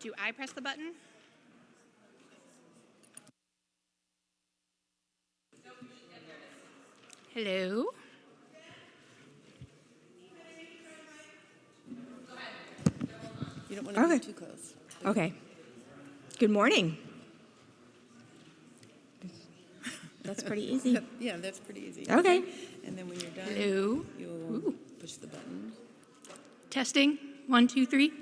Do I press the button? Hello? You don't want to be too close. Okay. Good morning. That's pretty easy. Yeah, that's pretty easy. Okay. And then when you're done, Hello? you'll push the button. Testing. 1, 2, 3.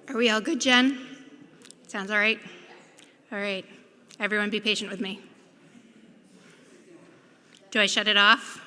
Are we all good, Jen? Sounds all right? All right. Everyone be patient with me. Do I shut it off?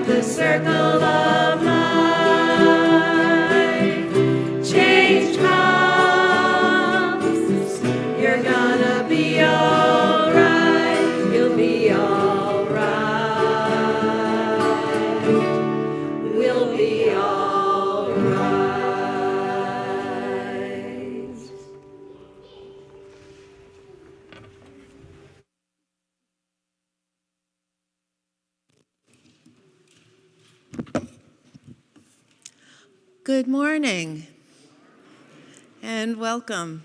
the circle of life. Change comes, you're gonna be all right, you'll be all right, we'll be all right. Good morning and welcome.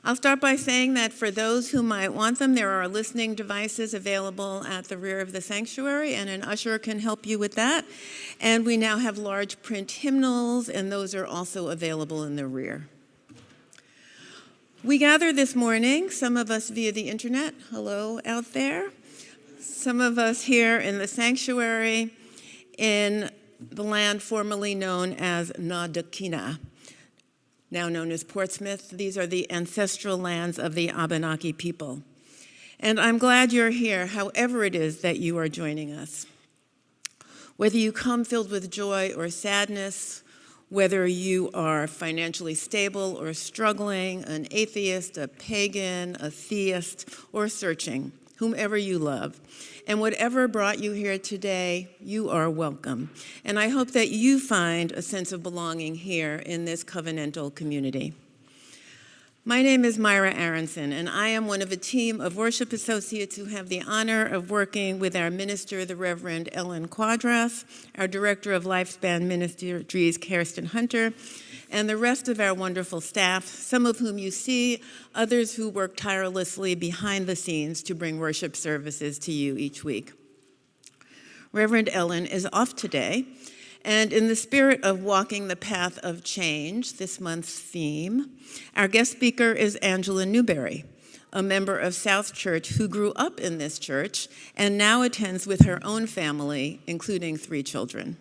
I'll start by saying that for those who might want them, there are listening devices available at the rear of the sanctuary, and an usher can help you with that. And we now have large print hymnals, and those are also available in the rear. We gather this morning, some of us via the internet, hello out there, some of us here in the sanctuary in the land formerly known as Nadakina, now known as Portsmouth. These are the ancestral lands of the Abenaki people. And I'm glad you're here, however it is that you are joining us. Whether you come filled with joy or sadness, whether you are financially stable or struggling, an atheist, a pagan, a theist, or searching, whomever you love. And whatever brought you here today, you are welcome. And I hope that you find a sense of belonging here in this covenantal community. My name is Myra Aaronson, and I am one of a team of worship associates who have the honor of working with our minister, the Reverend Ellen Quadras, our director of Lifespan Ministries, Kirsten Hunter, and the rest of our wonderful staff, some of whom you see, others who work tirelessly behind the scenes to bring worship services to you each week. Reverend Ellen is off today, and in the spirit of walking the path of change, this month's theme, our guest speaker is Angela Newbury, a member of South Church who grew up in this church and now attends with her own family, including 3 children.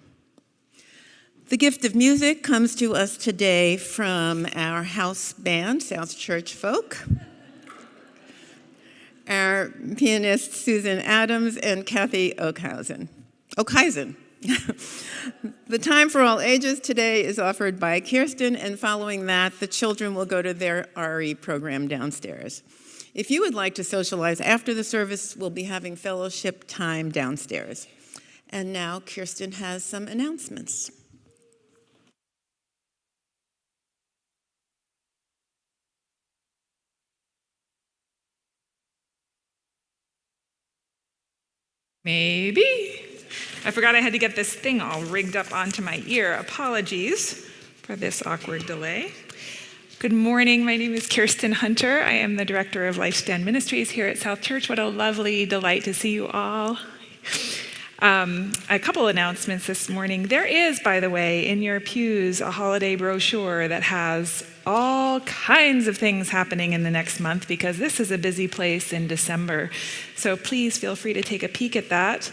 The gift of music comes to us today from our house band, South Church Folk, our pianist Susan Adams and Cathy Okhuysen. The time for all ages today is offered by Kirsten, and following that, the children will go to their India.Arie program downstairs. If you would like to socialize after the service, we'll be having fellowship time downstairs. And now Kirsten has some announcements. Maybe. I forgot I had to get this thing all rigged up onto my ear. Apologies for this awkward delay. Good morning. My name is Kirsten Hunter. I am the director of Lifespan Ministries here at South Church. What a lovely delight to see you all. A couple announcements this morning. There is, by the way, in your pews a holiday brochure that has all kinds of things happening in the next month, because this is a busy place in December. So please feel free to take a peek at that.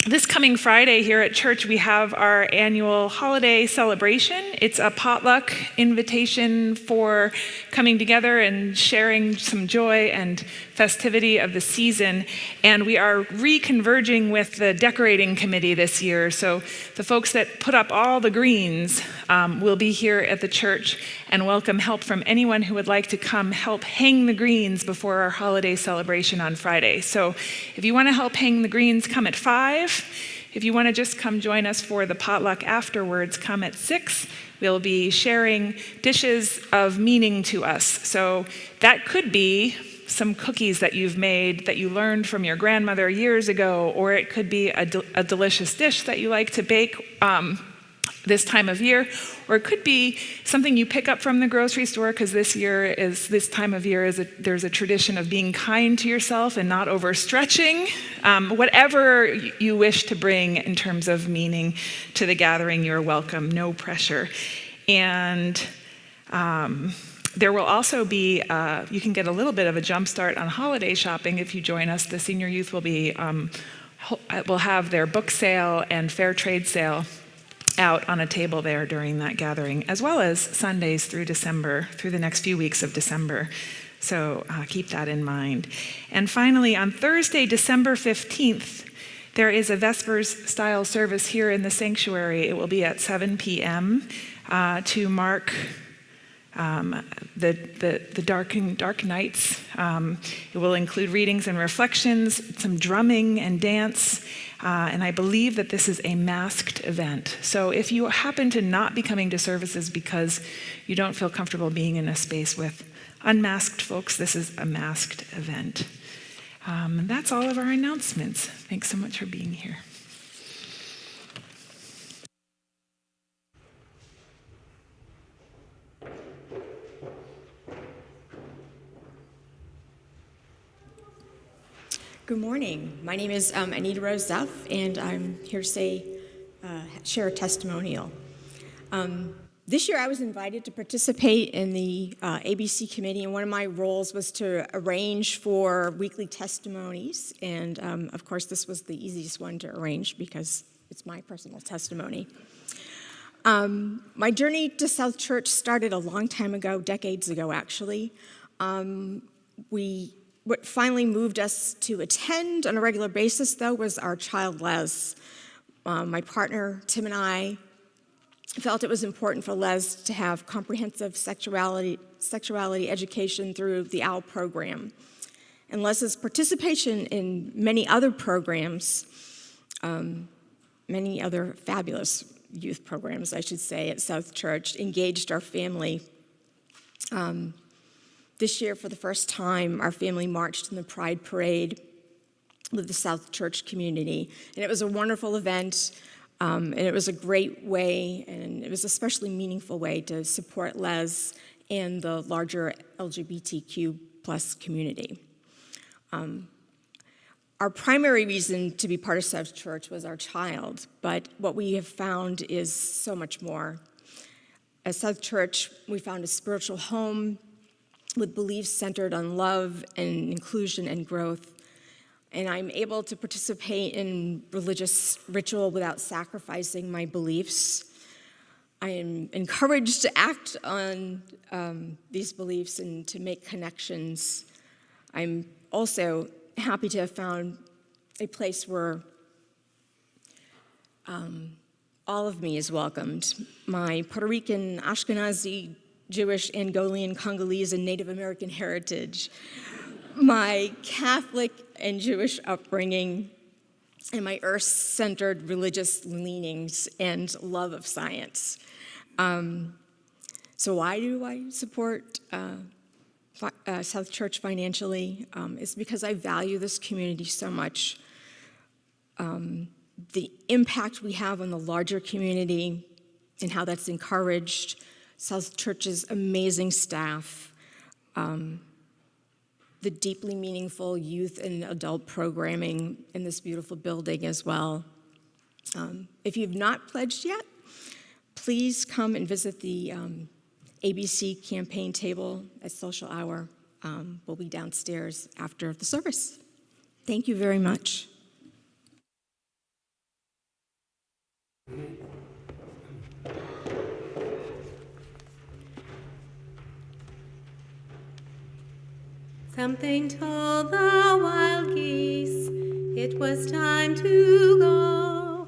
This coming Friday here at church, we have our annual holiday celebration. It's a potluck invitation for coming together and sharing some joy and festivity of the season. And we are reconverging with the decorating committee this year. So the folks that put up all the greens will be here at the church and welcome help from anyone who would like to come help hang the greens before our holiday celebration on Friday. So if you want to help hang the greens, come at 5. If you want to just come join us for the potluck afterwards, come at 6. We'll be sharing dishes of meaning to us. So that could be some cookies that you've made that you learned from your grandmother years ago, or it could be a delicious dish that you like to bake this time of year, or it could be something you pick up from the grocery store, because this time of year there's a tradition of being kind to yourself and not overstretching. Whatever you wish to bring in terms of meaning to the gathering, you're welcome, no pressure. And there will also be, you can get a little bit of a jump start on holiday shopping if you join us. The senior youth will have their book sale and fair trade sale out on a table there during that gathering, as well as Sundays through December, through the next few weeks of December. So keep that in mind. And finally, on Thursday, December 15th, There is a Vespers-style service here in the sanctuary. It will be at 7 p.m. To mark the dark nights. It will include readings and reflections, some drumming and dance, and I believe that this is a masked event. So if you happen to not be coming to services because you don't feel comfortable being in a space with unmasked folks, this is a masked event. That's all of our announcements. Thanks so much for being here. Good morning. My name is Anita Rozeff, and I'm here to share a testimonial. This year I was invited to participate in the ABC committee, and one of my roles was to arrange for weekly testimonies. And of course, this was the easiest one to arrange because it's my personal testimony. My journey to South Church started a long time ago, decades ago actually. What finally moved us to attend on a regular basis, though, was our child Les. My partner, Tim, and I felt it was important for Les to have comprehensive sexuality education through the OWL program. And Les's participation in many other programs, many other fabulous youth programs, I should say, at South Church, engaged our family. This year, for the first time, our family marched in the Pride Parade with the South Church community. And it was a wonderful event, and it was a great way, and it was an especially meaningful way to support Les and the larger LGBTQ plus community. Our primary reason to be part of South Church was our child, but what we have found is so much more. At South Church, we found a spiritual home with beliefs centered on love and inclusion and growth. And I'm able to participate in religious ritual without sacrificing my beliefs. I am encouraged to act on these beliefs and to make connections. I'm also happy to have found a place where all of me is welcomed. My Puerto Rican, Ashkenazi, Jewish, Angolan, Congolese, and Native American heritage, my Catholic and Jewish upbringing, and my earth-centered religious leanings and love of science. So why do I support South Church financially? It's because I value this community so much. The impact we have on the larger community and how that's encouraged, South Church's amazing staff, the deeply meaningful youth and adult programming in this beautiful building as well. If you've not pledged yet, please come and visit the ABC campaign table at Social Hour. We'll be downstairs after the service. Thank you very much. Something told the wild geese it was time to go.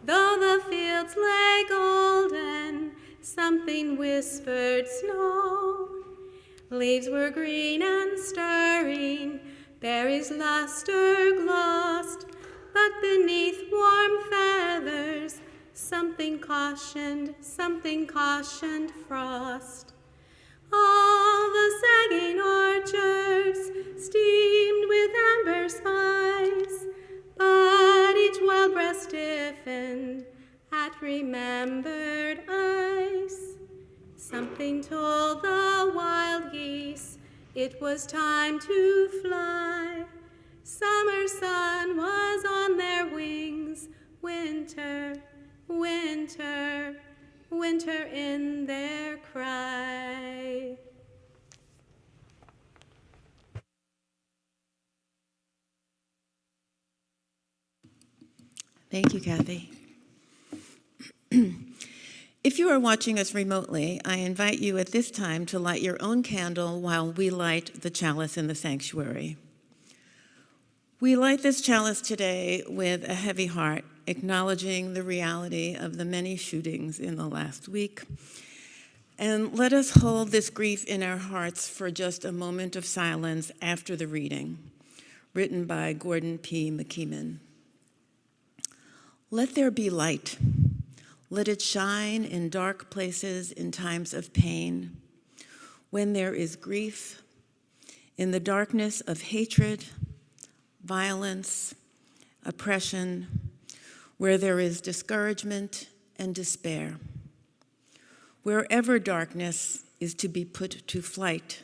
Though the fields lay golden, something whispered snow. Leaves were green and stirring, berries luster glossed, but beneath warm feathers, something cautioned frost. All the sagging orchards steamed with amber spice, but each wild breast stiffened at remembered ice. Something told the wild geese it was time to fly. Summer sun was on their wings, winter, winter, winter in their cry. Thank you, Cathy. If you are watching us remotely, I invite you at this time to light your own candle while we light the chalice in the sanctuary. We light this chalice today with a heavy heart, acknowledging the reality of the many shootings in the last week. And let us hold this grief in our hearts for just a moment of silence after the reading, written by Gordon P. McKeeman. Let there be light. Let it shine in dark places in times of pain, when there is grief, in the darkness of hatred, violence, oppression, where there is discouragement and despair. Wherever darkness is to be put to flight,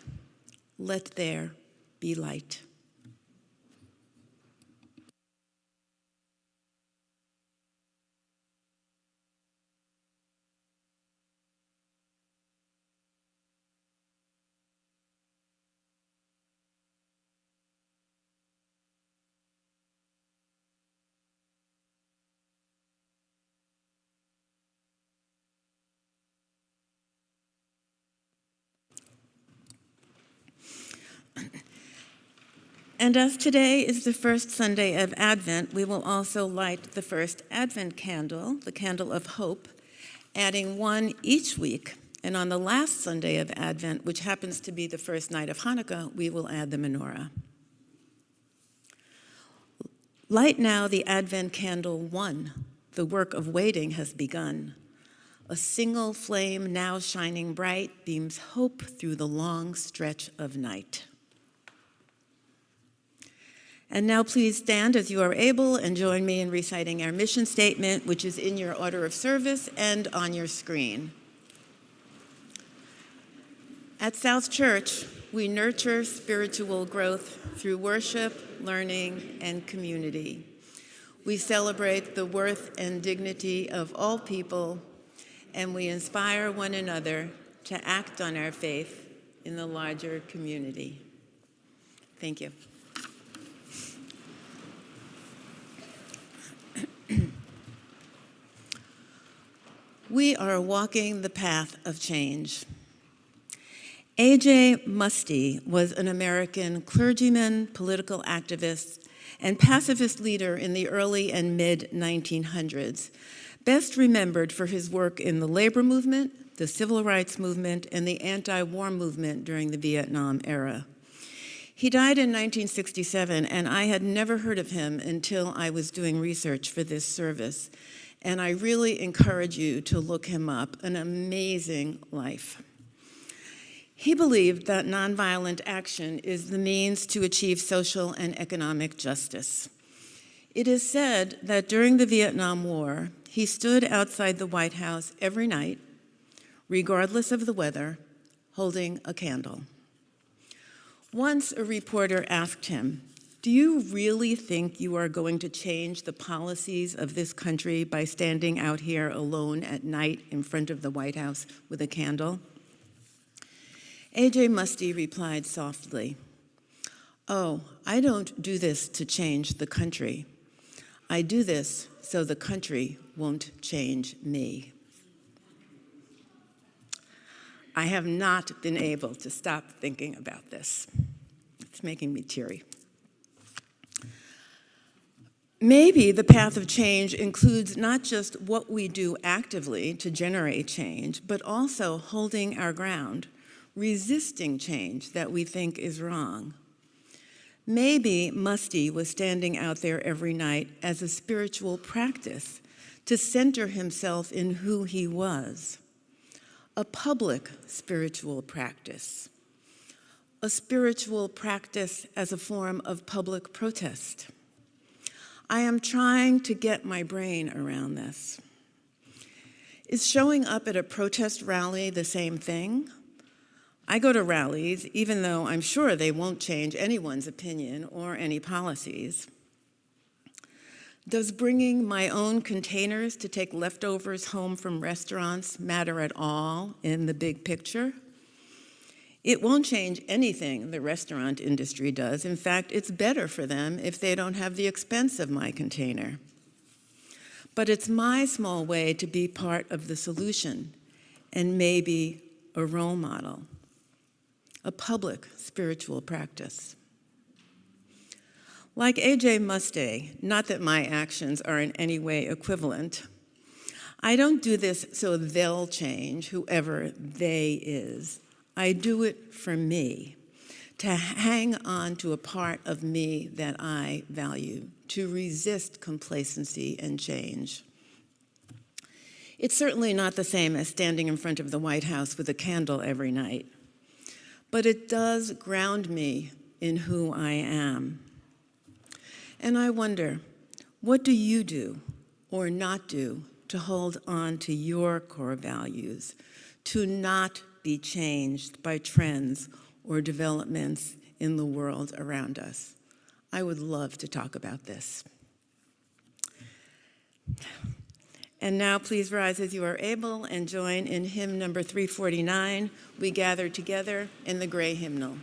let there be light. And as today is the first Sunday of Advent, we will also light the first Advent candle, the candle of hope, adding one each week. And on the last Sunday of Advent, which happens to be the first night of Hanukkah, we will add the menorah. Light now the Advent candle 1. The work of waiting has begun. A single flame now shining bright beams hope through the long stretch of night. And now please stand as you are able and join me in reciting our mission statement, which is in your order of service and on your screen. At South Church, we nurture spiritual growth through worship, learning, and community. We celebrate the worth and dignity of all people, and we inspire one another to act on our faith in the larger community. Thank you. We are walking the path of change. A.J. Muste was an American clergyman, political activist, and pacifist leader in the early and mid-1900s, best remembered for his work in the labor movement, the civil rights movement, and the anti-war movement during the Vietnam era. He died in 1967, and I had never heard of him until I was doing research for this service. And I really encourage you to look him up, an amazing life. He believed that nonviolent action is the means to achieve social and economic justice. It is said that during the Vietnam War, he stood outside the White House every night, regardless of the weather, holding a candle. Once a reporter asked him, "Do you really think you are going to change the policies of this country by standing out here alone at night in front of the White House with a candle?" A.J. Muste replied softly, "Oh, I don't do this to change the country. I do this so the country won't change me." I have not been able to stop thinking about this. It's making me teary. Maybe the path of change includes not just what we do actively to generate change, but also holding our ground, resisting change that we think is wrong. Maybe Muste was standing out there every night as a spiritual practice to center himself in who he was, a public spiritual practice, a spiritual practice as a form of public protest. I am trying to get my brain around this. Is showing up at a protest rally the same thing? I go to rallies, even though I'm sure they won't change anyone's opinion or any policies. Does bringing my own containers to take leftovers home from restaurants matter at all in the big picture? It won't change anything the restaurant industry does. In fact, it's better for them if they don't have the expense of my container. But it's my small way to be part of the solution and maybe a role model, a public spiritual practice. Like A.J. Muste, not that my actions are in any way equivalent, I don't do this so they'll change, whoever they is. I do it for me, to hang on to a part of me that I value, to resist complacency and change. It's certainly not the same as standing in front of the White House with a candle every night, but it does ground me in who I am. And I wonder, what do you do or not do to hold on to your core values, to not be changed by trends or developments in the world around us? I would love to talk about this. And now please rise as you are able and join in hymn number 349, We Gather Together in the Gray Hymnal.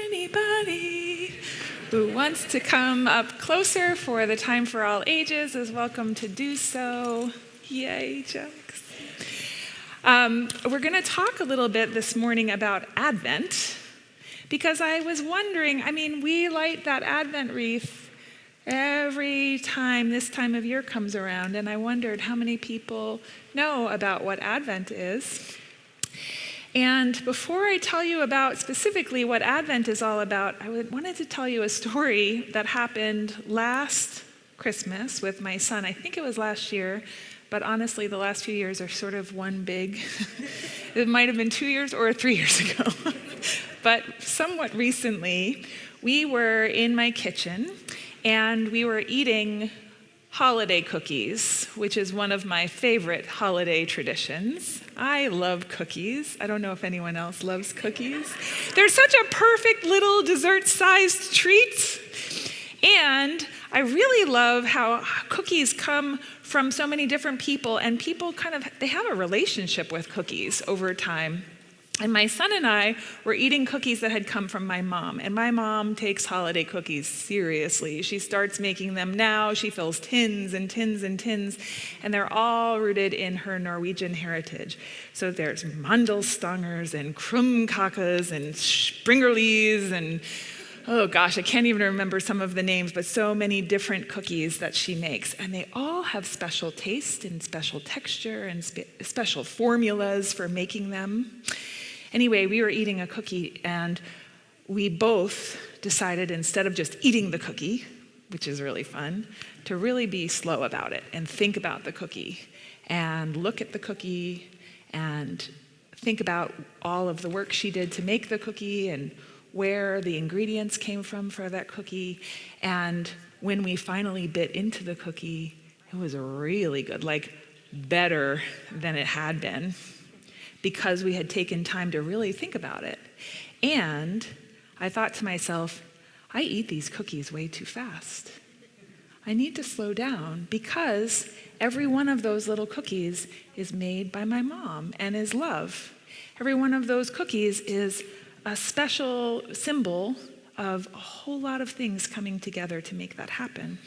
Anybody who wants to come up closer for the Time for All Ages is welcome to do so. Yay, jokes. We're going to talk a little bit this morning about Advent, because I was wondering, we light that Advent wreath every time this time of year comes around, and I wondered how many people know about what Advent is. And before I tell you about specifically what Advent is all about, I wanted to tell you a story that happened last Christmas with my son. I think it was last year, but honestly, the last few years are sort of one big. It might have been 2 years or 3 years ago. But somewhat recently, we were in my kitchen, and we were eating holiday cookies, which is one of my favorite holiday traditions. I love cookies. I don't know if anyone else loves cookies. They're such a perfect little dessert-sized treat. And I really love how cookies come from so many different people, and people they have a relationship with cookies over time. And my son and I were eating cookies that had come from my mom. And my mom takes holiday cookies seriously. She starts making them now. She fills tins and tins and tins. And they're all rooted in her Norwegian heritage. So there's mandelstangers and krumkakas and springerlies and, oh gosh, I can't even remember some of the names, but so many different cookies that she makes. And they all have special taste and special texture and special formulas for making them. Anyway, we were eating a cookie, and we both decided, instead of just eating the cookie, which is really fun, to really be slow about it and think about the cookie and look at the cookie and think about all of the work she did to make the cookie and where the ingredients came from for that cookie. And when we finally bit into the cookie, it was really good, like better than it had been, because we had taken time to really think about it. And I thought to myself, I eat these cookies way too fast. I need to slow down, because every one of those little cookies is made by my mom and is love. Every one of those cookies is a special symbol of a whole lot of things coming together to make that happen.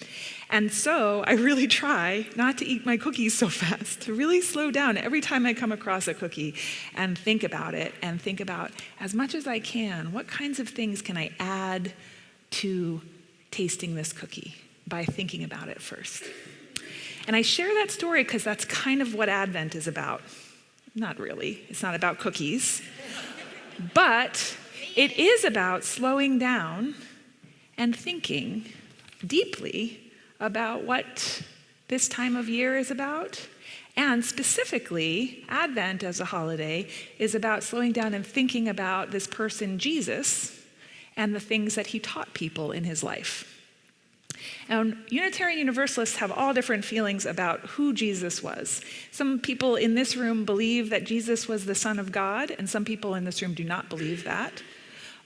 And so I really try not to eat my cookies so fast, to really slow down every time I come across a cookie and think about it, and think about, as much as I can, what kinds of things can I add to tasting this cookie by thinking about it first. And I share that story because that's kind of what Advent is about. Not really, it's not about cookies, but it is about slowing down and thinking deeply about what this time of year is about. And specifically, Advent as a holiday is about slowing down and thinking about this person, Jesus, and the things that he taught people in his life. And Unitarian Universalists have all different feelings about who Jesus was. Some people in this room believe that Jesus was the Son of God, and some people in this room do not believe that.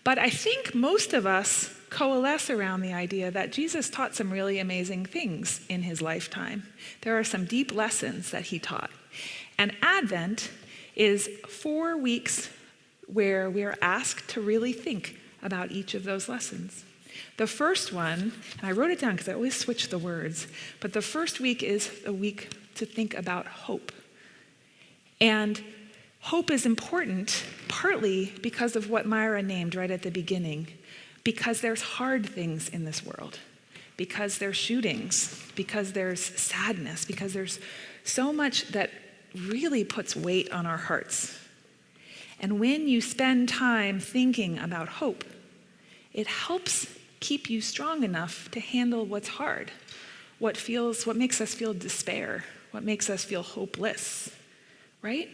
But I think most of us coalesce around the idea that Jesus taught some really amazing things in his lifetime. There are some deep lessons that he taught. And Advent is 4 weeks where we are asked to really think about each of those lessons. The first one, and I wrote it down because I always switch the words, but the first week is a week to think about hope. And hope is important partly because of what Myra named right at the beginning, because there's hard things in this world, because there's shootings, because there's sadness, because there's so much that really puts weight on our hearts. And when you spend time thinking about hope, it helps keep you strong enough to handle what's hard, what makes us feel despair, what makes us feel hopeless, right?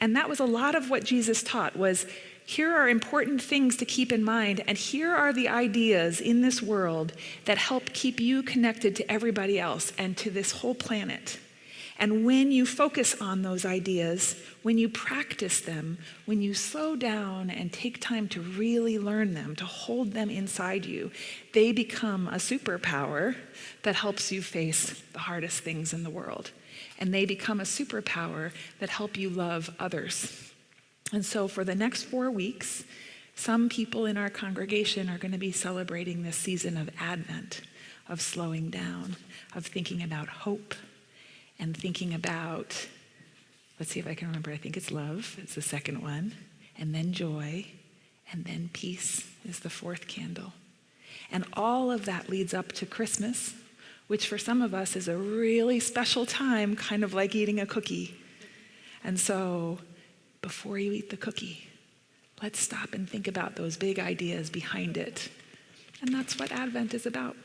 And that was a lot of what Jesus taught, was here are important things to keep in mind, and here are the ideas in this world that help keep you connected to everybody else and to this whole planet. And when you focus on those ideas, when you practice them, when you slow down and take time to really learn them, to hold them inside you, they become a superpower that helps you face the hardest things in the world. And they become a superpower that help you love others. And so for the next 4 weeks, some people in our congregation are going to be celebrating this season of Advent, of slowing down, of thinking about hope, and thinking about, let's see if I can remember, I think it's love, it's the second one, and then joy, and then peace is the fourth candle. And all of that leads up to Christmas, which for some of us is a really special time, kind of like eating a cookie. And so, before you eat the cookie, let's stop and think about those big ideas behind it. And that's what Advent is about.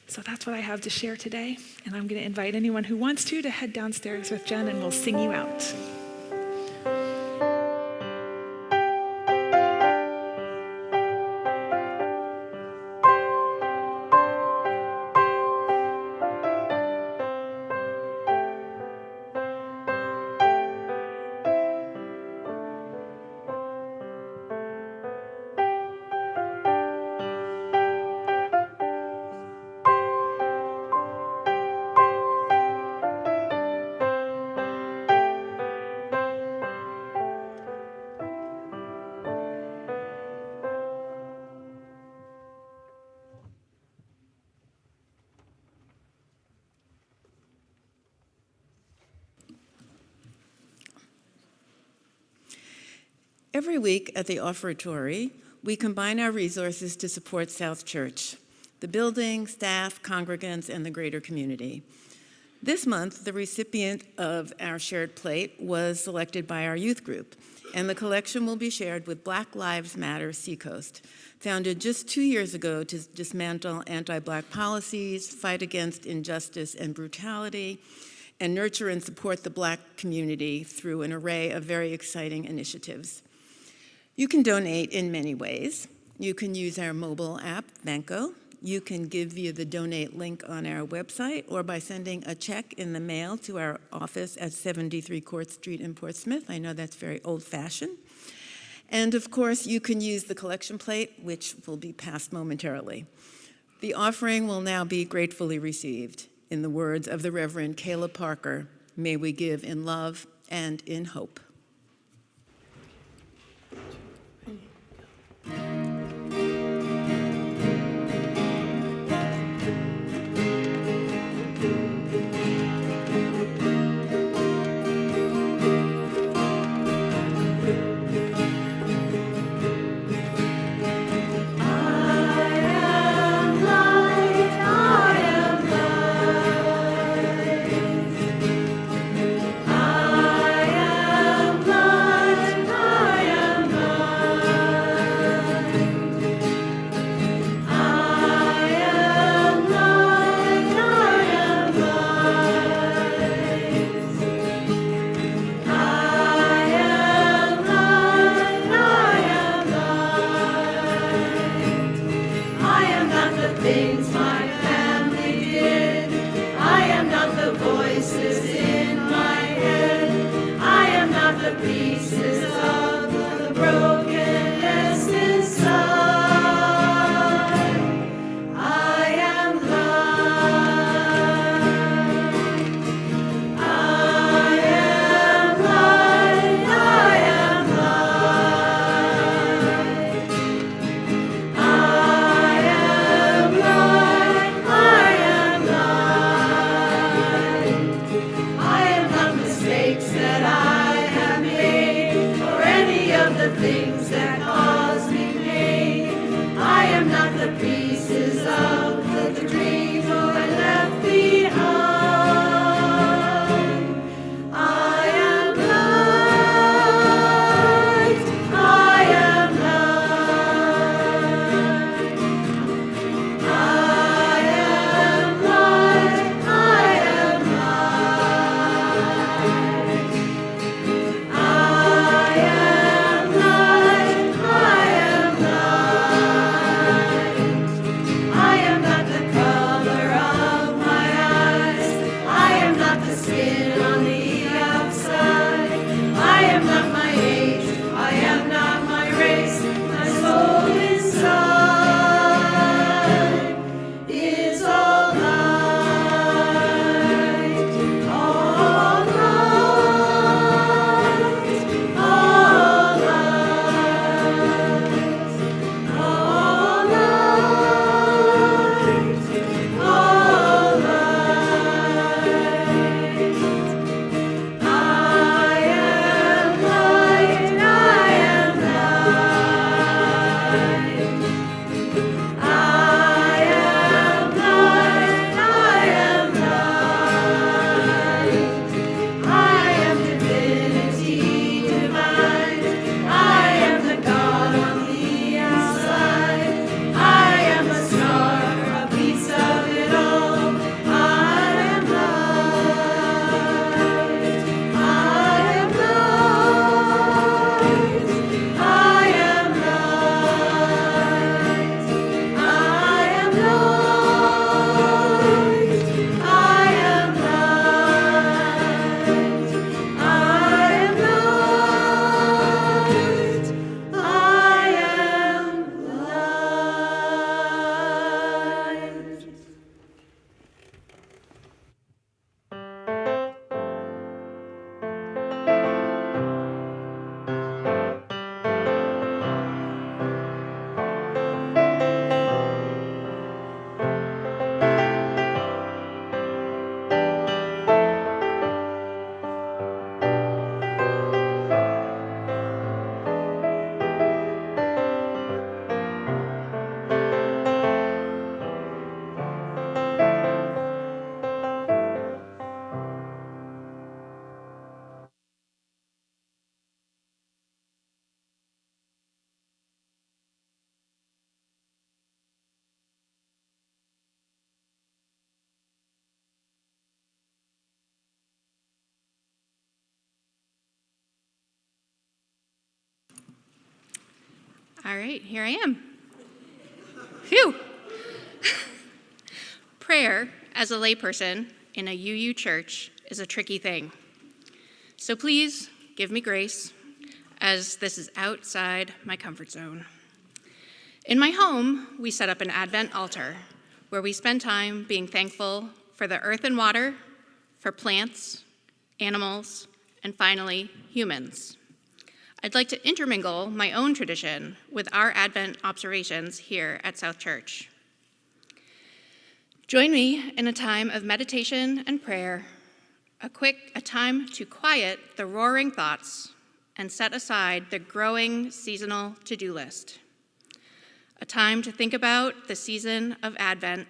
So that's what I have to share today, and I'm going to invite anyone who wants to head downstairs with Jen, and we'll sing you out. Every week at the Offertory, we combine our resources to support South Church, the building, staff, congregants, and the greater community. This month, the recipient of our shared plate was selected by our youth group, and the collection will be shared with Black Lives Matter Seacoast, founded just 2 years ago to dismantle anti-Black policies, fight against injustice and brutality, and nurture and support the Black community through an array of very exciting initiatives. You can donate in many ways. You can use our mobile app, Banco. You can give via the donate link on our website or by sending a check in the mail to our office at 73 Court Street in Portsmouth. I know that's very old-fashioned. And of course, you can use the collection plate, which will be passed momentarily. The offering will now be gratefully received. In the words of the Reverend Caleb Parker, may we give in love and in hope. the voices in my head. I am not the pieces of the brokenness inside. I am light. I am light. I am light. I am light. I am light. I am not mistakes that I have made, or any of the things that cause me pain. I am not the pieces of the dream I left behind. I am light. I am light. I am light. I am light. I am light. I am light. I am not the color of my eyes. I am not the skin on the outside. I am not my age. I am not my race. My soul inside is all light. All light. All light. All light. All light. I am light. I am light. I am light. I am light. I am divinity divine. I am the God on the outside. I am a star, a piece of it all. I am light. I am light. I am light. I am light. I am light. I am light. I am light. All right, here I am. Phew. Prayer as a layperson in a UU church is a tricky thing. So please give me grace, as this is outside my comfort zone. In my home, we set up an Advent altar where we spend time being thankful for the earth and water, for plants, animals, and finally, humans. I'd like to intermingle my own tradition with our Advent observations here at South Church. Join me in a time of meditation and prayer, a time to quiet the roaring thoughts and set aside the growing seasonal to-do list. A time to think about the season of Advent,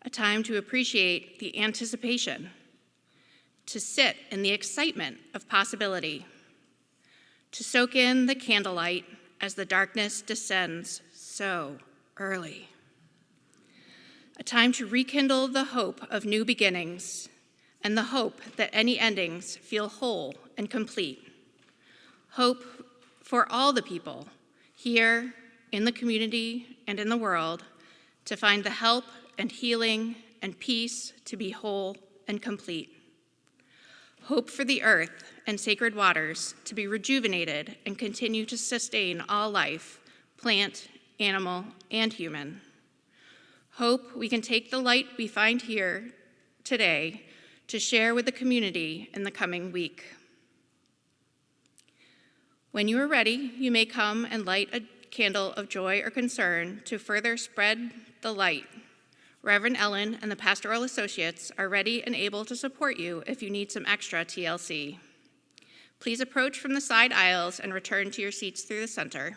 a time to appreciate the anticipation, to sit in the excitement of possibility, to soak in the candlelight as the darkness descends so early. A time to rekindle the hope of new beginnings and the hope that any endings feel whole and complete. Hope for all the people here in the community and in the world to find the help and healing and peace to be whole and complete. Hope for the earth and sacred waters to be rejuvenated and continue to sustain all life, plant, animal, and human. Hope we can take the light we find here today to share with the community in the coming week. When you are ready, you may come and light a candle of joy or concern to further spread the light. Reverend Ellen and the pastoral associates are ready and able to support you if you need some extra TLC. Please approach from the side aisles and return to your seats through the center.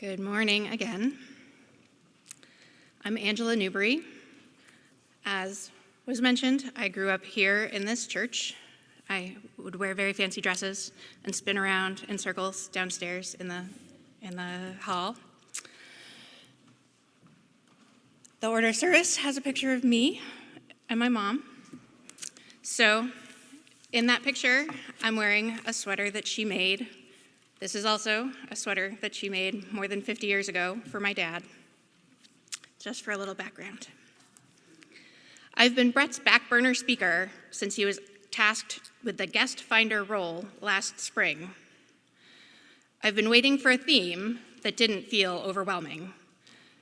Good morning again. I'm Angela Newbury. As was mentioned, I grew up here in this church. I would wear very fancy dresses and spin around in circles downstairs in the hall. The order of service has a picture of me and my mom. So in that picture, I'm wearing a sweater that she made. This is also a sweater that she made more than 50 years ago for my dad. Just for a little background. I've been Brett's back burner speaker since he was tasked with the guest finder role last spring. I've been waiting for a theme that didn't feel overwhelming.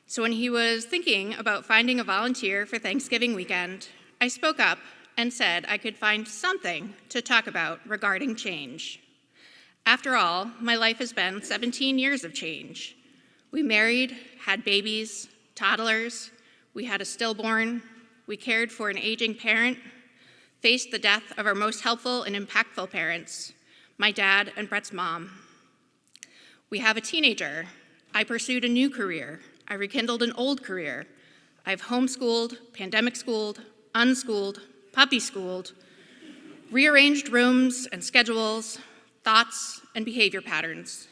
So when he was thinking about finding a volunteer for Thanksgiving weekend, I spoke up and said I could find something to talk about regarding change. After all, my life has been 17 years of change. We married, had babies, toddlers, we had a stillborn, we cared for an aging parent, faced the death of our most helpful and impactful parents, my dad and Brett's mom. We have a teenager. I pursued a new career. I rekindled an old career. I've homeschooled, pandemic schooled, unschooled, puppy schooled, rearranged rooms and schedules, thoughts and behavior patterns.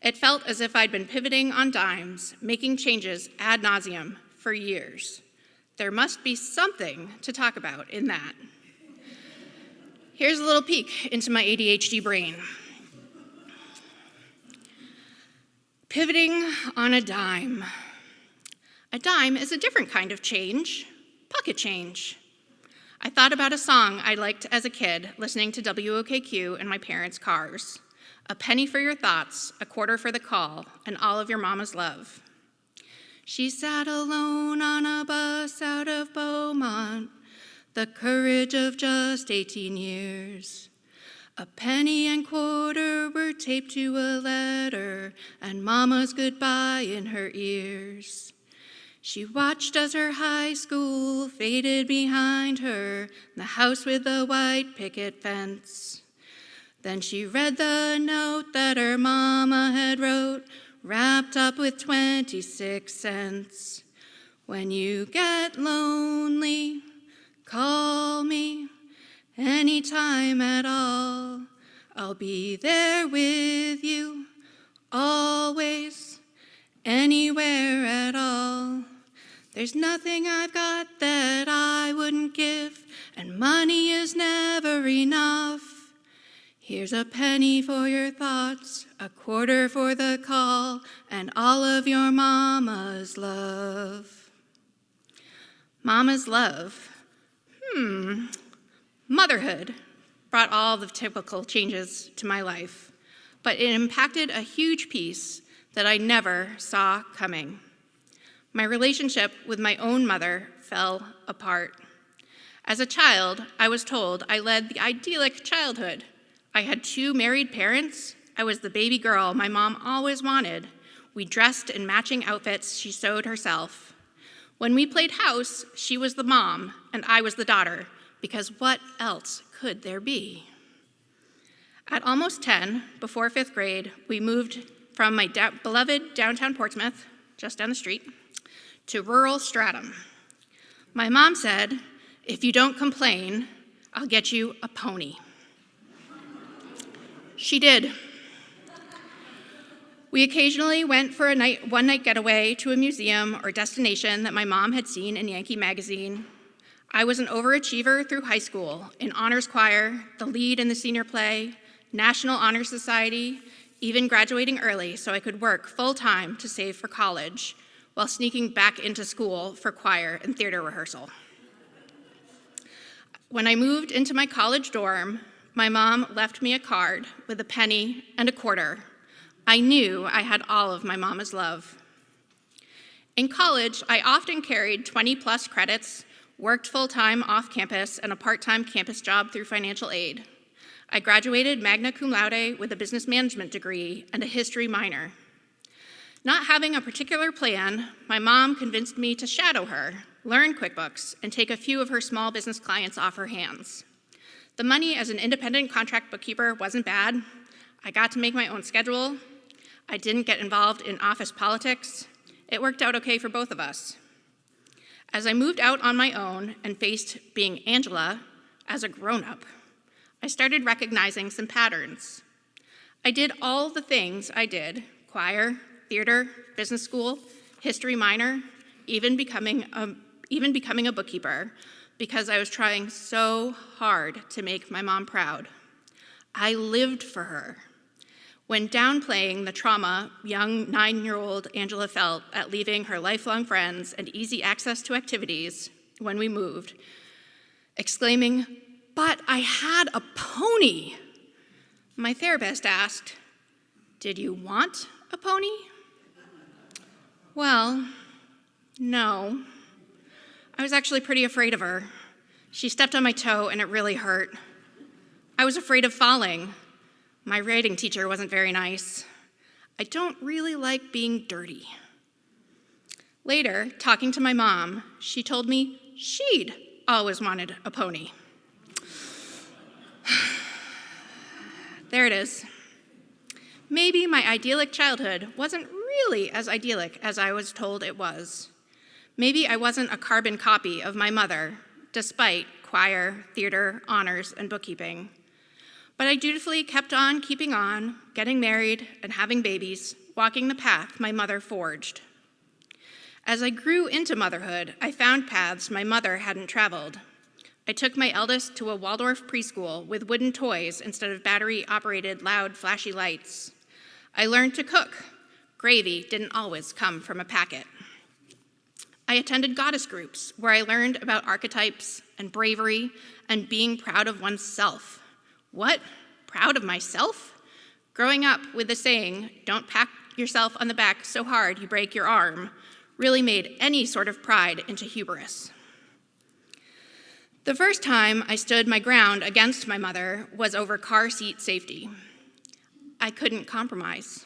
It felt as if I'd been pivoting on dimes, making changes ad nauseum for years. There must be something to talk about in that. Here's a little peek into my ADHD brain. Pivoting on a dime. A dime is a different kind of change, pocket change. I thought about a song I liked as a kid, listening to WOKQ in my parents' cars. A penny for your thoughts, a quarter for the call, and all of your mama's love. She sat alone on a bus out of Beaumont, the courage of just 18 years. A penny and quarter were taped to a letter, and mama's goodbye in her ears. She watched as her high school faded behind her, the house with the white picket fence. Then she read the note that her mama had wrote, wrapped up with 26 cents. When you get lonely, call me anytime at all. I'll be there with you, always, anywhere at all. There's nothing I've got that I wouldn't give, and money is never enough. Here's a penny for your thoughts, a quarter for the call, and all of your mama's love. Mama's love. Motherhood brought all the typical changes to my life, but it impacted a huge piece that I never saw coming. My relationship with my own mother fell apart. As a child, I was told I led the idyllic childhood. I had 2 married parents. I was the baby girl my mom always wanted. We dressed in matching outfits she sewed herself. When we played house, she was the mom and I was the daughter, because what else could there be? At almost 10, before 5th grade, we moved from my beloved downtown Portsmouth, just down the street, to rural Stratham. My mom said, "If you don't complain, I'll get you a pony." She did. We occasionally went for a one-night getaway to a museum or destination that my mom had seen in Yankee magazine. I was an overachiever through high school, in honors choir, the lead in the senior play, National Honor Society, even graduating early so I could work full-time to save for college, while sneaking back into school for choir and theater rehearsal. When I moved into my college dorm, my mom left me a card with a penny and a quarter. I knew I had all of my mama's love. In college, I often carried 20-plus credits, worked full-time off campus, and a part-time campus job through financial aid. I graduated magna cum laude with a business management degree and a history minor. Not having a particular plan, my mom convinced me to shadow her, learn QuickBooks, and take a few of her small business clients off her hands. The money as an independent contract bookkeeper wasn't bad. I got to make my own schedule. I didn't get involved in office politics. It worked out okay for both of us. As I moved out on my own and faced being Angela as a grown-up, I started recognizing some patterns. I did all the things I did: choir, theater, business school, history minor, even becoming a bookkeeper, because I was trying so hard to make my mom proud. I lived for her. When downplaying the trauma young 9-year-old Angela felt at leaving her lifelong friends and easy access to activities when we moved, exclaiming, "But I had a pony," my therapist asked, "Did you want a pony?" Well, no. I was actually pretty afraid of her. She stepped on my toe and it really hurt. I was afraid of falling. My writing teacher wasn't very nice. I don't really like being dirty. Later, talking to my mom, she told me she'd always wanted a pony. There it is. Maybe my idyllic childhood wasn't really as idyllic as I was told it was. Maybe I wasn't a carbon copy of my mother, despite choir, theater, honors, and bookkeeping. But I dutifully kept on keeping on, getting married and having babies, walking the path my mother forged. As I grew into motherhood, I found paths my mother hadn't traveled. I took my eldest to a Waldorf preschool with wooden toys instead of battery-operated, loud, flashy lights. I learned to cook. Gravy didn't always come from a packet. I attended goddess groups where I learned about archetypes and bravery and being proud of oneself. What? Proud of myself? Growing up with the saying, "Don't pat yourself on the back so hard you break your arm," really made any sort of pride into hubris. The first time I stood my ground against my mother was over car seat safety. I couldn't compromise.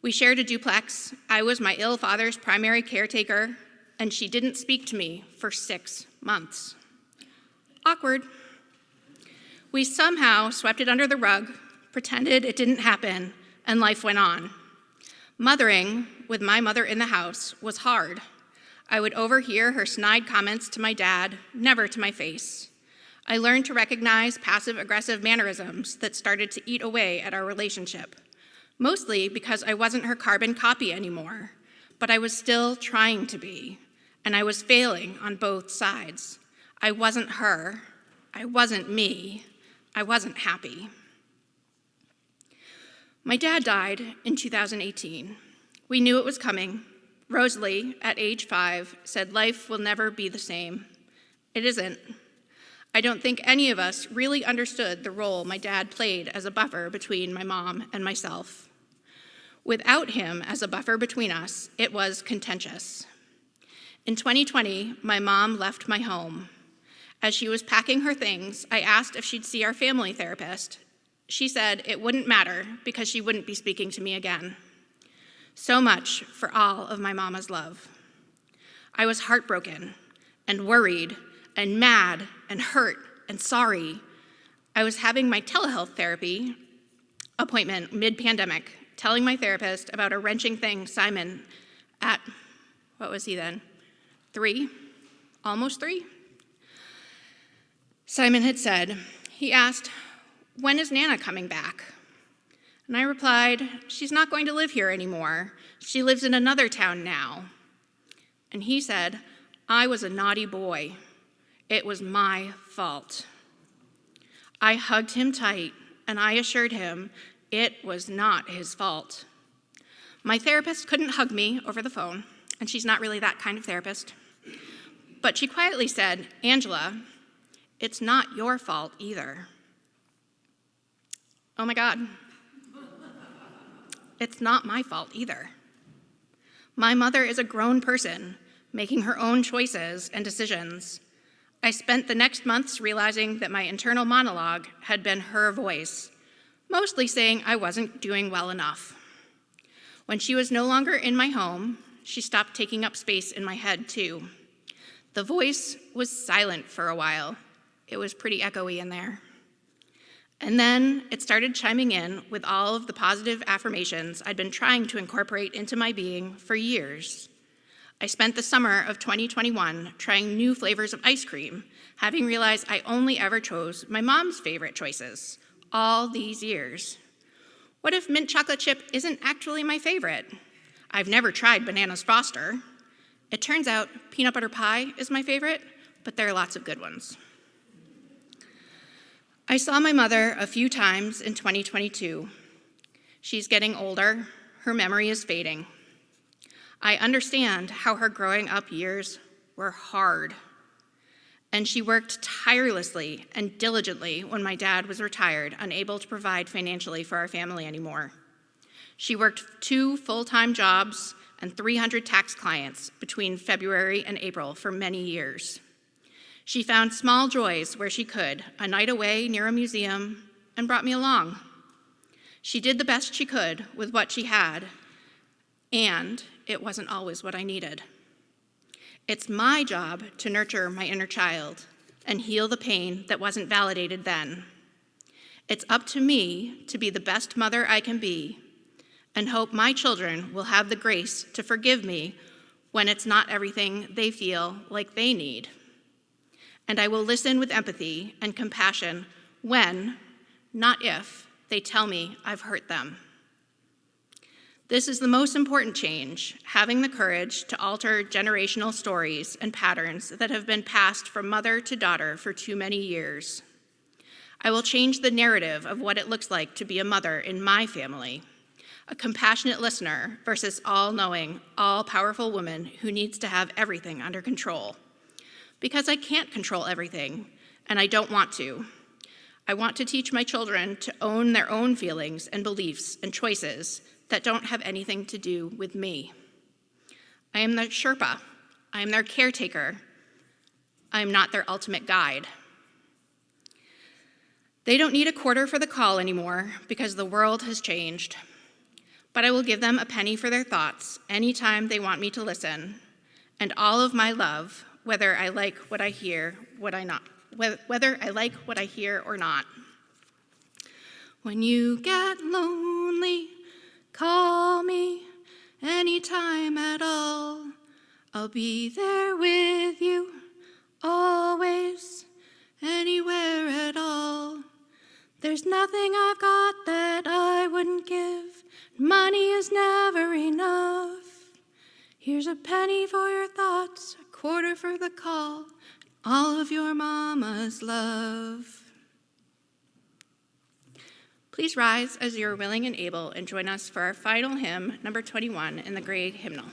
We shared a duplex. I was my ill father's primary caretaker, and she didn't speak to me for 6 months. Awkward. We somehow swept it under the rug, pretended it didn't happen, and life went on. Mothering, with my mother in the house, was hard. I would overhear her snide comments to my dad, never to my face. I learned to recognize passive-aggressive mannerisms that started to eat away at our relationship, mostly because I wasn't her carbon copy anymore, but I was still trying to be, and I was failing on both sides. I wasn't her. I wasn't me. I wasn't happy. My dad died in 2018. We knew it was coming. Rosalie, at age 5, said life will never be the same. It isn't. I don't think any of us really understood the role my dad played as a buffer between my mom and myself. Without him as a buffer between us, it was contentious. In 2020, my mom left my home. As she was packing her things, I asked if she'd see our family therapist. She said it wouldn't matter because she wouldn't be speaking to me again. So much for all of my mama's love. I was heartbroken and worried and mad and hurt and sorry. I was having my telehealth therapy appointment mid-pandemic, telling my therapist about a wrenching thing Simon at, what was he then? 3? Almost 3? Simon had said. He asked, "When is Nana coming back?" And I replied, "She's not going to live here anymore. She lives in another town now." And he said, "I was a naughty boy. It was my fault." I hugged him tight, and I assured him it was not his fault. My therapist couldn't hug me over the phone, and she's not really that kind of therapist. But she quietly said, "Angela, it's not your fault either." Oh my God. It's not my fault either. My mother is a grown person, making her own choices and decisions. I spent the next months realizing that my internal monologue had been her voice, mostly saying I wasn't doing well enough. When she was no longer in my home, she stopped taking up space in my head too. The voice was silent for a while. It was pretty echoey in there. And then it started chiming in with all of the positive affirmations I'd been trying to incorporate into my being for years. I spent the summer of 2021 trying new flavors of ice cream, having realized I only ever chose my mom's favorite choices all these years. What if mint chocolate chip isn't actually my favorite? I've never tried Bananas Foster. It turns out peanut butter pie is my favorite, but there are lots of good ones. I saw my mother a few times in 2022. She's getting older, her memory is fading. I understand how her growing up years were hard. And she worked tirelessly and diligently when my dad was retired, unable to provide financially for our family anymore. She worked 2 full-time jobs and 300 tax clients between February and April for many years. She found small joys where she could, a night away near a museum, and brought me along. She did the best she could with what she had, and it wasn't always what I needed. It's my job to nurture my inner child and heal the pain that wasn't validated then. It's up to me to be the best mother I can be and hope my children will have the grace to forgive me when it's not everything they feel like they need. And I will listen with empathy and compassion when, not if, they tell me I've hurt them. This is the most important change, having the courage to alter generational stories and patterns that have been passed from mother to daughter for too many years. I will change the narrative of what it looks like to be a mother in my family, a compassionate listener versus all-knowing, all-powerful woman who needs to have everything under control. Because I can't control everything, and I don't want to. I want to teach my children to own their own feelings and beliefs and choices that don't have anything to do with me. I am their Sherpa. I am their caretaker. I am not their ultimate guide. They don't need a quarter for the call anymore because the world has changed. But I will give them a penny for their thoughts anytime they want me to listen, and all of my love, whether I like what I hear, whether I like what I hear or not. When you get lonely, call me anytime at all. I'll be there with you, always, anywhere at all. There's nothing I've got that I wouldn't give. Money is never enough. Here's a penny for your thoughts, a quarter for the call, all of your mama's love. Please rise as you are willing and able and join us for our final hymn, number 21, in the grade hymnal.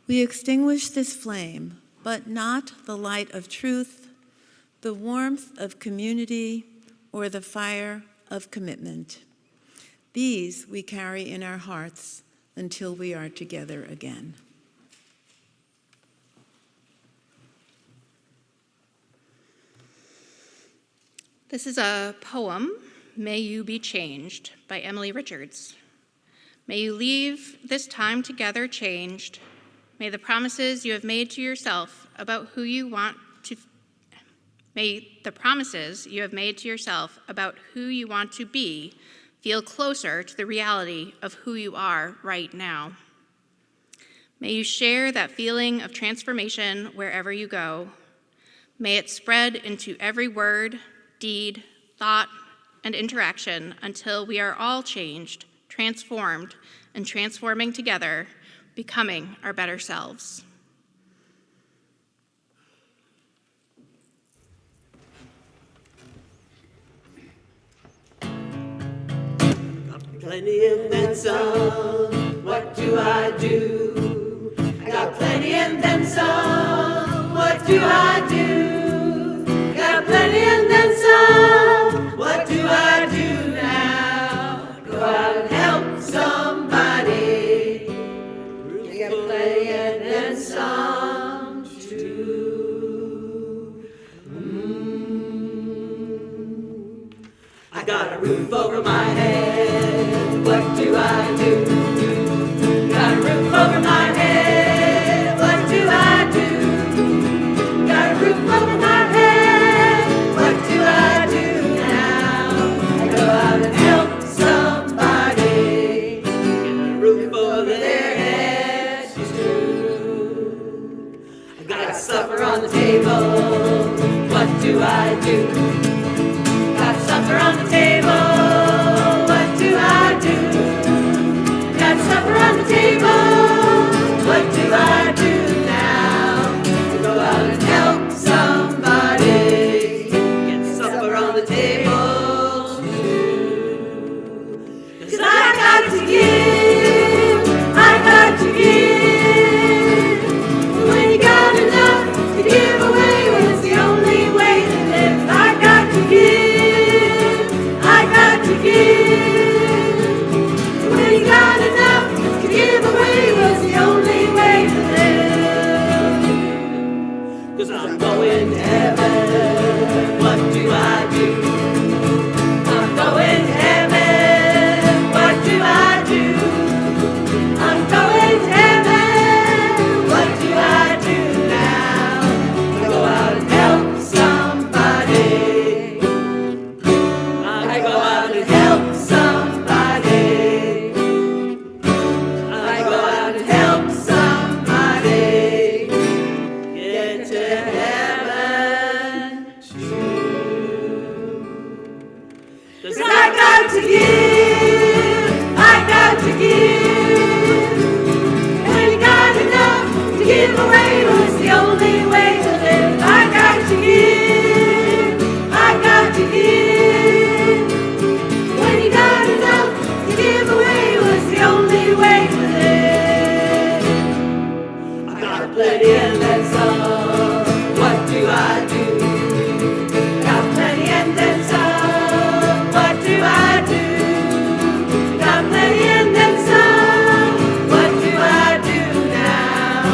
We extinguish this flame, but not the light of truth, the warmth of community, or the fire of commitment. These we carry in our hearts until we are together again. This is a poem, May You Be Changed, by Emily Richards. May you leave this time together changed. May the promises you have made to yourself about who you want to be feel closer to the reality of who you are right now. May you share that feeling of transformation wherever you go. May it spread into every word, deed, thought, and interaction until we are all changed, transformed, and transforming together, becoming our better selves. Plenty and then some, what do I do? I got plenty and then some, what do I do? Got plenty and then some, what do I do now? Go out and help somebody. I got plenty and then some too. I got a roof over my head, what do I do? Got a roof over my head, what do I do? Got a roof over my head, what do I do now? I go out and help somebody, get a roof over their heads too. I got supper on the table, what do I do? Got supper on the table, what do I do? Got supper on the table, what do I do now? Go out and help somebody, get supper on the table too. 'Cause I got to give, I got to give. When you got enough to give away, well, it's the only way to live. I got to give, I got to give. When you got enough to give away, was the only way to live. 'Cause I'm going to heaven, what do I do? I'm going to heaven, what do I do? I'm going to heaven, what do I do now? Go out and help somebody. I go out and help somebody. I go out and help somebody get to heaven too. 'Cause I got to give, I got to give. When you got enough to give away, was the only way to live. I got to give, I got to give. When you got enough to give away, was the only way to live. I got plenty and then some, what do I do? Got plenty and then some, what do I do? Got plenty and then some, what do I do now?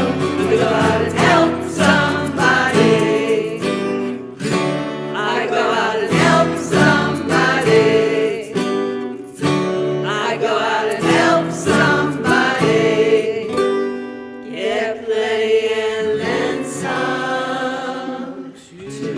Go out and help somebody. I go out and help somebody. I go out and help somebody. Get plenty and then some too.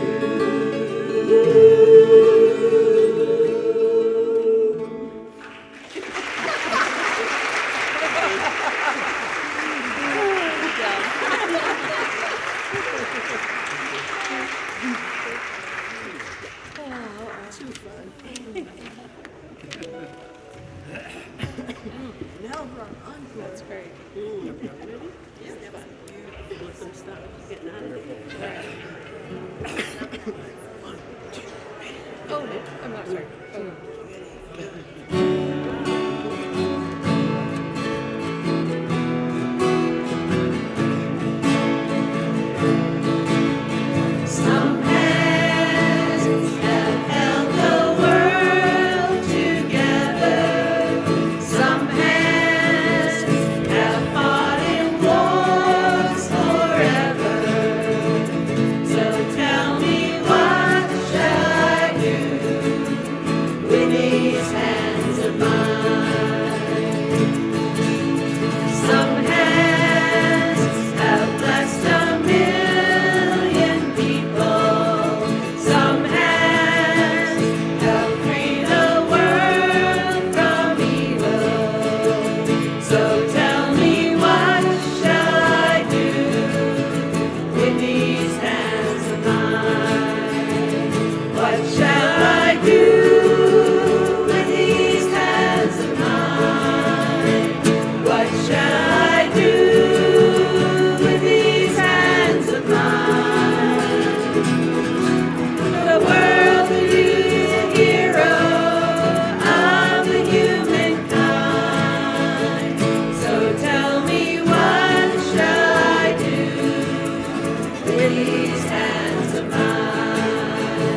these hands of mine.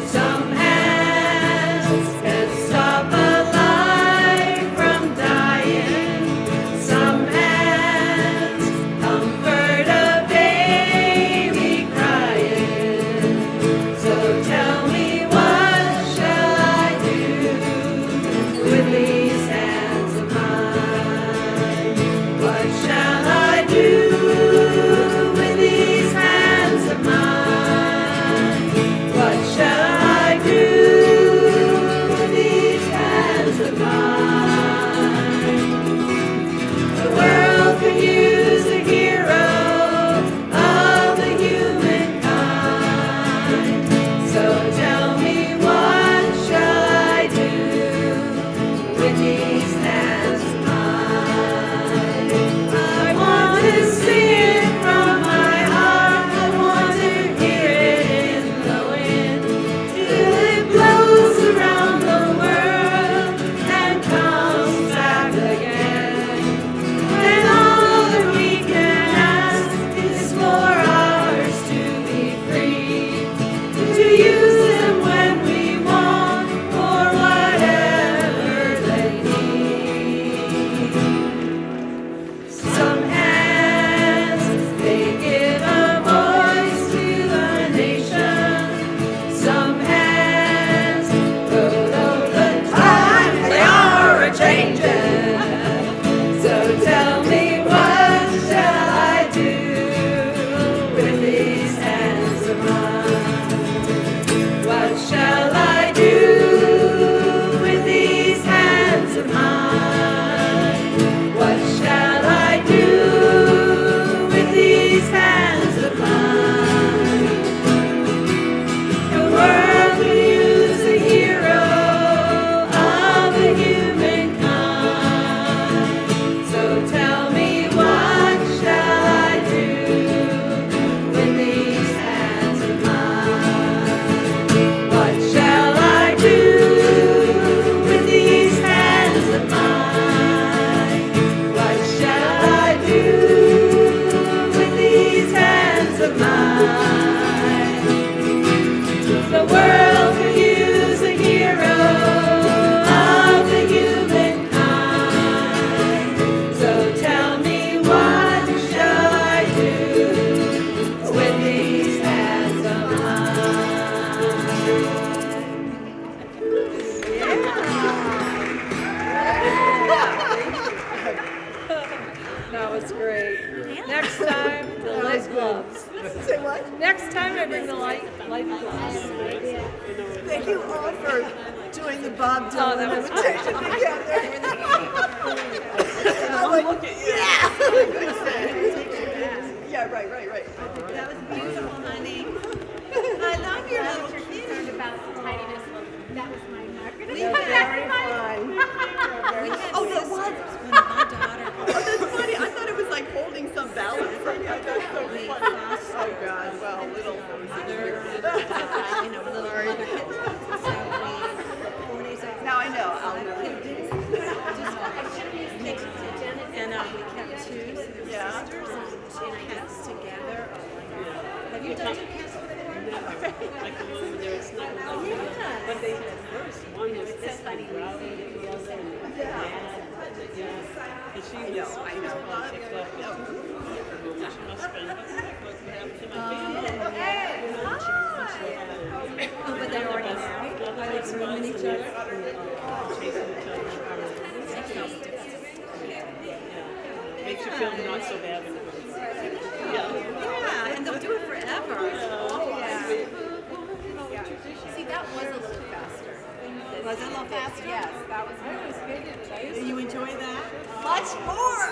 Some hands can stop a life from dying. Some hands comfort a baby crying. So tell me, what shall I do with these hands of mine? What shall I do with these hands of mine? What shall I do with these hands of mine? The world could use a hero of the humankind. So tell me, what shall I do with these hands of mine? I want to see it from my heart. I want to hear it in the wind till it blows around the world and comes back again. And all that we can ask is for ours to be free, to use them when we want for whatever they need. Some hands, they give a voice to the nation. Some hands, though the times they are a-changing. So tell me, what shall I do with these hands of mine? What shall I do with these hands of mine? What shall I do with these hands of mine? The world could use a hero of the humankind. So tell me, what shall I do with these hands of mine? What shall I do with these hands of mine? What shall I do with these hands of mine? The world could use a hero of the humankind. So tell me, what shall I do with these hands of That was great. Next time, the light gloves. Say what? Next time, I bring the light gloves. Thank you all for doing the Bob Oh, Dylan that was invitation together. I'm like, yeah. Yeah, right. That was beautiful, honey. I love your little kid. About the tidiness. That was my market. Very fun. Oh, that was. My daughter. Oh, that's funny. I thought it was like holding some balance. Yeah, that's so funny. Oh, God. Well, little. Little mother kids. So 4 days ago. Now I know. I'll And we kept two Yeah. sisters and two cats together. Have you done two cats before? But they first one was this funny and the other and and she was all ticked off. She must have been what happened to my family. But they're already married. Are they grooming each other? Chasing each other. Makes you feel not so bad when you're Yeah, and they'll do it forever. See, that was a little faster. Was it a little faster? Yes, that was good. Did you enjoy that? much more.